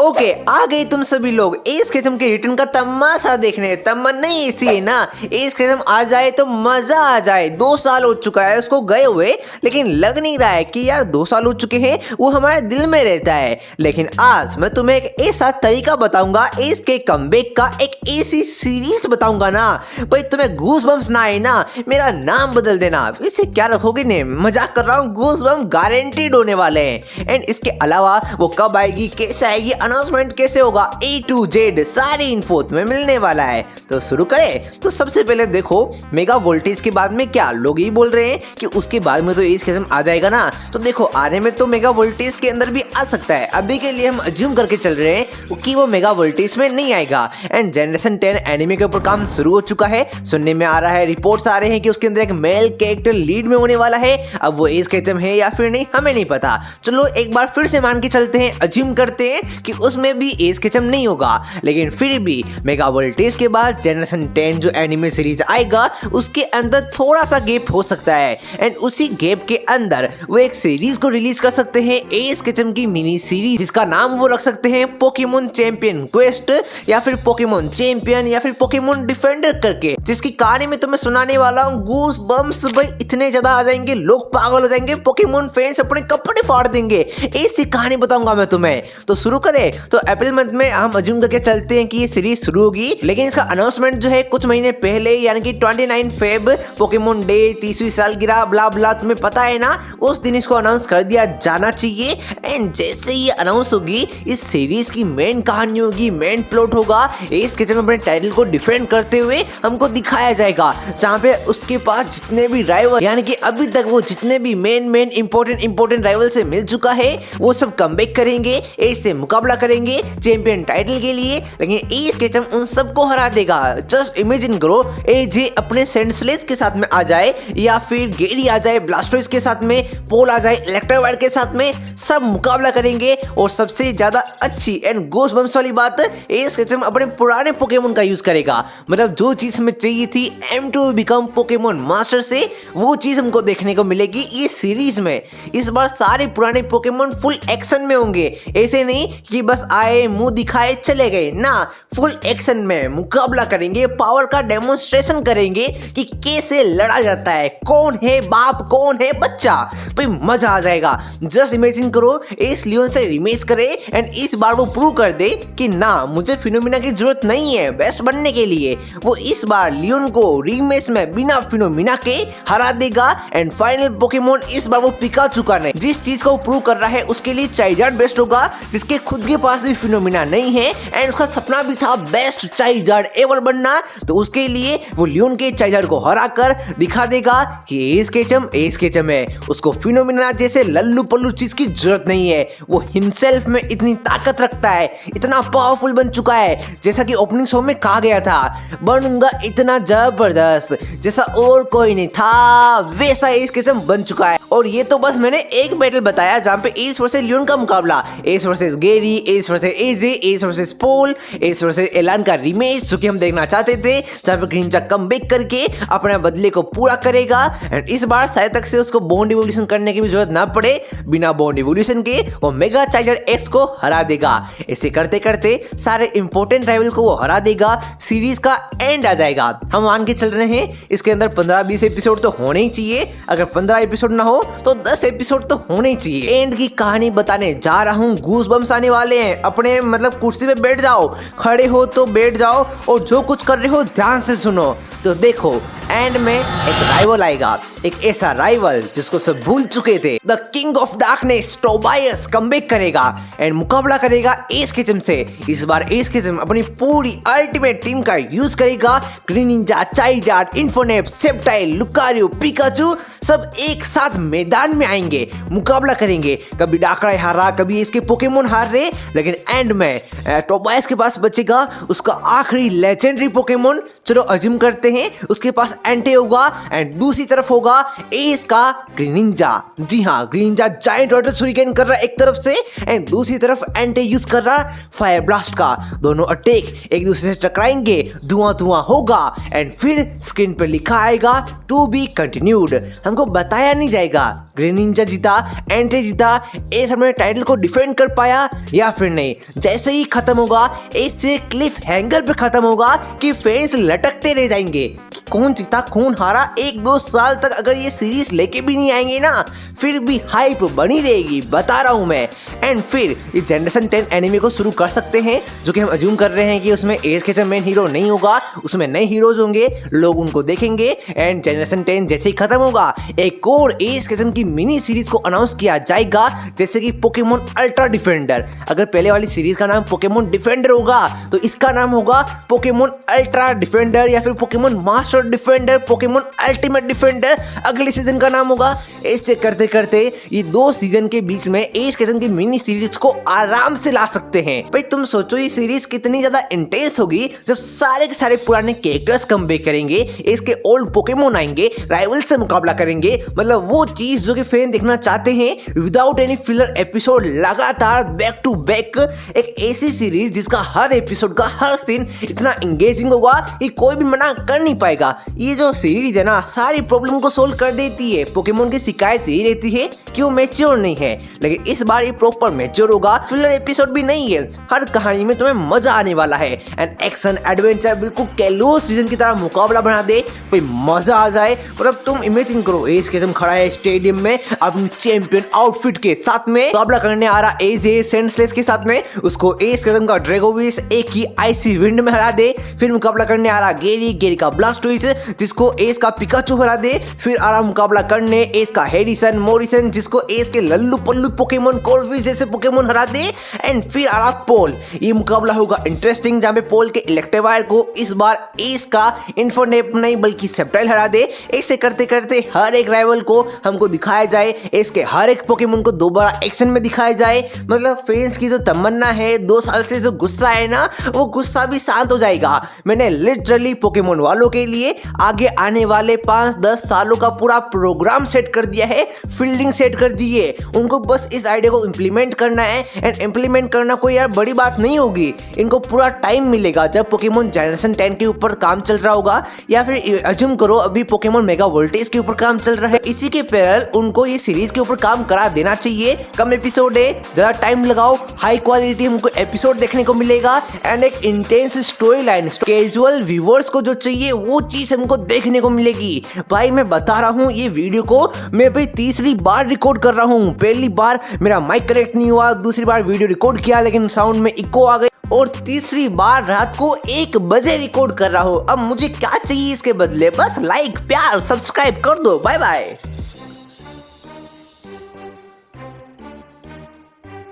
Okay, आ गए तुम सभी लोग एस किस्म के रिटर्न का तमाशा देखने। तमन्ना ऐसी है ना, एस किस्म आ जाए तो मजा आ जाए। 2 साल हो चुका है उसको गए हुए, लेकिन लग नहीं रहा है कि यार 2 साल हो चुके हैं, वो हमारे दिल में रहता है। लेकिन आज मैं तुम्हें एक ऐसा तरीका बताऊंगा एस के कमबैक का, एक ऐसी सीरीज बताऊंगा ना भाई, तुम्हें गूस बम्स ना आए ना, मेरा नाम बदल देना। इससे क्या रखोगे ने, मजाक कर रहा हूँ, गूस बम गारंटीड होने वाले हैं। एंड इसके अलावा वो कब आएगी, कैसे आएगी, अनाउंसमेंट कैसे होगा, A to Z सारी इन्फो तुम्हें मिलने वाला है। तो शुरू करें। तो सबसे पहले देखो, मेगा वोल्टेज के बाद में क्या लोग ये बोल रहे हैं कि उसके बाद में तो इस किस्म आ जाएगा ना। तो देखो, आने में तो मेगा वोल्टेज के अंदर भी आ सकता है। अभी के लिए हम अज्यूम करके चल रहे हैं कि वो मेगा वोल्टेज में नहीं आएगा। एंड जनरेशन 10 एनिमे के ऊपर काम शुरू हो चुका है। सुनने में आ रहा है, रिपोर्ट्स आ रहे हैं कि उसके अंदर एक मेल कैरेक्टर लीड में होने वाला है। अब वो एस केचम है या फिर नहीं, हमें नहीं पता। चलो एक बार फिर से मान के चलते हैं, अज्यूम करते हैं कि उसमें भी एस केचम नहीं होगा। लेकिन फिर भी मेगा वोल्टेज के बाद जनरेशन 10 जो एनिमे सीरीज आएगा, उसके अंदर थोड़ा सा गैप हो सकता है। एंड उसी गैप के अंदर वो एक सीरीज को रिलीज कर सकते हैं, एस केचम की मिनी सीरीज, जिसका नाम वो रख सकते हैं पोकेमोन चैंपियन क्वेस्ट, या फिर पोकेमोन चैंपियन, या फिर पोकेमोन डिफेंडर करके, जिसकी कहानी में तुम्हें सुनाने वाला हूँ। गूस बम्स भाई इतने ज्यादा आ जाएंगे, लोग पागल हो जाएंगे, पोकेमोन फैंस अपने कपड़े फाड़ देंगे। ऐसी कहानी बताऊंगा मैं तुम्हें। तो शुरू करें। तो अप्रैल मंथ में हम अज्यूम करके चलते हैं कि ये सीरीज शुरू होगी, लेकिन इसका अनाउंसमेंट जो है कुछ महीने पहले, यानी कि 29 फेब, पोकेमोन डे, 30वीं सालगिरह, ब्ला ब्ला, तुम्हें पता है ना, उस दिन इसको अनाउंस कर दिया जाना चाहिए। एंड जैसे ये अनाउंस होगी, इस सीरीज की मेन कहानी होगी, मेन प्लॉट होगा, एस केचम अपने टाइटल को डिफेंड करते हुए हमको दिखाया जाएगा, जहाँ पे उसके पास जितने भी राइवल, यानी कि अभी तक वो जितने भी मेन इंपॉर्टेंट राइवल से मिल चुका है, वो सब कमबैक करेंगे, एस से मुकाबला करेंगे चैंपियन टाइटल के लिए। लेकिन एस केचम उन सबको हरा देगा। जस्ट इमेजिन करो, एजे अपने सेंसलेस के साथ में आ जाए, या फिर गेरी आ जाए ब्लास्टोइस के साथ में, पोल आ जाए इलेक्ट्रोवाइड के साथ में, सब मुकाबला करेंगे। और सबसे ज्यादा अच्छी एंड गोस्ट बम्स वाली बात, एस केचम अपने पुराने पोकेमोन का यूज करेगा। मतलब जो चीज हमें चाहिए थी M2 बिकम पोकेमोन मास्टर से, वो चीज हमको देखने को मिलेगी इस सीरीज में। इस बार सारे पुराने पोकेमोन फुल एक्शन में होंगे। ऐसे नहीं कि बस आए, मुंह दिखाए, चले गए ना, फुल एक्शन में मुकाबला करेंगे, पावर का डेमोन्स्ट्रेशन करेंगे कि कैसे लड़ा जाता है, कौन है बाप, कौन है बच्चा। भाई मजा आ जाएगा। जस्ट इमेजिन करो, इस लियोन से रिमेच करे एंड इस बार वो प्रूव कर दे कि ना, मुझे फिनोमिना की जरूरत नहीं है बेस्ट बनने के लिए। वो इस बार लियोन को रीमेच में बिना फिनोमिना के हरा देगा। एंड फाइनल पोकेमोन इस बार वो पिकाचू का नहीं, जिस चीज को प्रूव कर रहा है उसके लिए चाइजार्ड बेस्ट होगा, जिसके खुद के पास भी फिनोमिना नहीं है। एंड उसका सपना भी था बेस्ट चाइजार्ड एवर बनना, तो उसके लिए वो लियोन के चाइजार्ड को हरा कर दिखा देगा कि एस केचम है, उसको फिनोमिना जैसे लल्लू पल्लू चीज की जरूरत नहीं है। वो हिमसेल्फ में इतनी ताकत रखता है, इतना पावरफुल बन चुका है, जैसा कि ओपनिंग शो में कहा गया था, बनूंगा इतना जबरदस्त जैसा और कोई नहीं था, वैसा एस केचम बन चुका है। और ये तो बस मैंने एक बैटल बताया जहाँ पे एस वर्सेस लियोन का मुकाबला, एस वर्सेस गेरी, एस वर्सेस एजे, एस वर्सेस पोल, एस वर्सेस एलान का रीमेच, जो कि हम देखना चाहते थे, जहाँ पे ग्रीनजा कमबैक करके अपने बदले को पूरा करेगा। एंड इस बार शायद तक से उसको बॉन्ड इवोल्यूशन करने की भी जरूरत ना पड़े, बिना बॉन्ड इवोल्यूशन के वो मेगा चाइजर एक्स को हरा देगा। ऐसे करते करते सारे इंपॉर्टेंट राइवल को वो हरा देगा, सीरीज का एंड आ जाएगा। हम मान के चल रहे हैं इसके अंदर 15-20 एपिसोड तो होने ही चाहिए। अगर 15 एपिसोड ना हो तो 10 एपिसोड तो होने ही चाहिए। एंड की कहानी बताने जा रहा हूँ, गूस बम्स आने वाले हैं। अपने मतलब कुर्सी पे बैठ जाओ, खड़े हो तो बैठ जाओ, और जो कुछ कर रहे हो ध्यान से सुनो। तो देखो, एंड में एक राइवल आएगा, एक ऐसा राइवल जिसको सब भूल चुके थे। The king of darkness Tobias comeback करेगा एंड मुकाबला करेगा एस केचम से। इस बार एस केचम अपनी पूरी अल्टीमेट टीम का यूज करेगा। Greninja, Charizard, Infernape, Sceptile, Lucario, Pikachu सब एक साथ मैदान में आएंगे, मुकाबला करेंगे। कभी डाकराई हारा, कभी इसके पोकेमोन हार रहे, लेकिन एंड में टोबायस के पास बचेगा उसका आखिरी लेजेंडरी पोकेमोन। चलो अज्यूम करते हैं उसके पास एंटे होगा एंड दूसरी तरफ होगा एस का ग्रीन निंजा। जी हाँ, Greninja giant water shuriken कर रहा है एक तरफ से एंड दूसरी तरफ एंटे यूज कर रहा है फायर ब्लास्ट का। दोनों अटैक एक दूसरे से टकराएंगे, धुआं धुआं होगा एंड फिर स्क्रीन पर लिखा आएगा टू बी कंटिन्यूड। हमको बताया नहीं जाएगा ग्रीन निंजा जीता, एंटे जीता, एस अपने टाइटल को डिफेंड कर पाया या फिर नहीं। जैसे ही खत्म होगा एस से क्लिफ हैंगर पे खत्म होगा कि फैंस लटकते रह जाएंगे कि कौन जीता कौन हारा। 1-2 साल तक अगर ये सीरीज लेके भी नहीं आएंगे ना फिर भी हाइप बनी रहेगी, बता रहा हूं मैं। एंड फिर इस जनरेशन 10 एनिमे को शुरू कर सकते हैं, जो कि हम अज्यूम कर रहे हैं कि उसमें एस केचम मेन हीरो नहीं होगा, उसमें नए हीरोज होंगे, लोग उनको देखेंगे। एंड जनरेशन 10 जैसे ही खत्म होगा एक और एस केचम की मिनी सीरीज को अनाउंस किया जाएगा, जैसे कि पोकेमोन अल्ट्रा डिफेंडर। अगर पहले वाली सीरीज का नाम पोकेमोन डिफेंडर होगा तो इसका नाम होगा पोकेमोन अल्ट्रा डिफेंडर या फिर Pokemon master defender, Pokemon ultimate defender अगले सीजन का नाम होगा। ऐसे करते करते ये 2 सीजन के बीच में एस केचम की मिनी सीरीज को आराम से ला सकते हैं। भाई तुम सोचो ये सीरीज कितनी ज्यादा इंटेंस होगी जब सारे के सारे पुराने कैरेक्टर्स कमबैक करेंगे, इसके ओल्ड पोकेमोन आएंगे, राइवल से मुकाबला करेंगे। मतलब वो चीज जो कि फैन देखना चाहते हैं विदाउट एनी फिलर एपिसोड, लगातार बैक टू बैक एक ऐसी सीरीज जिसका हर एपिसोड का हर सीन इतना एंगेजिंग होगा कि कोई भी मना कर नहीं पाएगा। ये जो सीरीज है ना सारी प्रॉब्लम को सोल्व कर देती है। पोकेमोन की शिकायत यही रहती है कि वो मैच्योर नहीं है, लेकिन इस बार ये प्रॉपर मैच्योर होगा। फिलर एपिसोड भी नहीं है, हर कहानी में तुम्हें मजा आने वाला है। एंड एक्शन एडवेंचर बिल्कुल कैलो सीजन की तरह मुकाबला बना दे, कोई मजा आ जाए। और अब तुम इमेजिन करो एस केचम खड़ा है स्टेडियम में अपनी चैंपियन आउटफिट के साथ में, मुकाबला करने आ रहा एजे सेंसलेस के साथ में। उसको एस केचम का ड्रैगोविस एक ही आइसी विंड में हरा दे। फिर मुकाबला करने आ रहा गेरी का ब्लास्टोइस जिसको एस का पिकाचू हरा दे। फिर आ रहा मुकाबला करने एस का हैरिसन मोरिसन जिसको एस के लल्लू पल्लू पोकेमोन कोर्विस जैसे पोकेमोन हरा दे। एंड फिर आ रहा पोल। ये मुकाबला होगा इंटरेस्टिंग, जहां पे पोल के इलेक्ट्रीवायर को इस बार एस का इन्फोनेप नहीं बल्कि सेप्टाइल हरा दे। ऐसे करते करते हर एक राइवल को हमको दिखाया जाए, इसके हर एक पोकेमोन को दोबारा एक्शन में दिखाया जाए। मतलब फैंस की जो तमन्ना है 2 साल से जो गुस्सा है ना वो गुस्सा भी शांत हो जाएगा। मैंने लिटरली पोकेमोन वालों के लिए आगे आने वाले 5-10 सालों का पूरा प्रोग्राम सेट कर दिया है, फील्डिंग सेट कर दी है। उनको बस इस आइडिया को इम्प्लीमेंट करना है। एंड इम्प्लीमेंट करना कोई यार बड़ी बात नहीं होगी, इनको पूरा टाइम मिलेगा जब पोकेमोन जनरेशन 10 के ऊपर काम चल रहा होगा, या फिर अज्यूम करो अभी पोकेमोन मेगा वोल्टेज के ऊपर काम चल रहा है, इसी के पैरेलल उनको ये सीरीज के ऊपर काम करा देना चाहिए। कम एपिसोड है, जरा टाइम लगाओ, हाई क्वालिटी हमको एपिसोड देखने को मिलेगा एंड एक intense story line, casual viewers को जो चाहिए वो चीज हमको देखने को मिलेगी। भाई मैं बता रहा हूँ ये वीडियो को मैं भाई तीसरी बार रिकॉर्ड कर रहा हूँ। पहली बार मेरा माइक कनेक्ट नहीं हुआ, दूसरी बार वीडियो रिकॉर्ड किया लेकिन साउंड में इको आ गई, और तीसरी बार रात को 1 बजे रिकॉर्ड कर रहा हूँ। अब मुझे क्या चाहिए इसके बदले? बस लाइक प्यार सब्सक्राइब कर दो। Bye bye.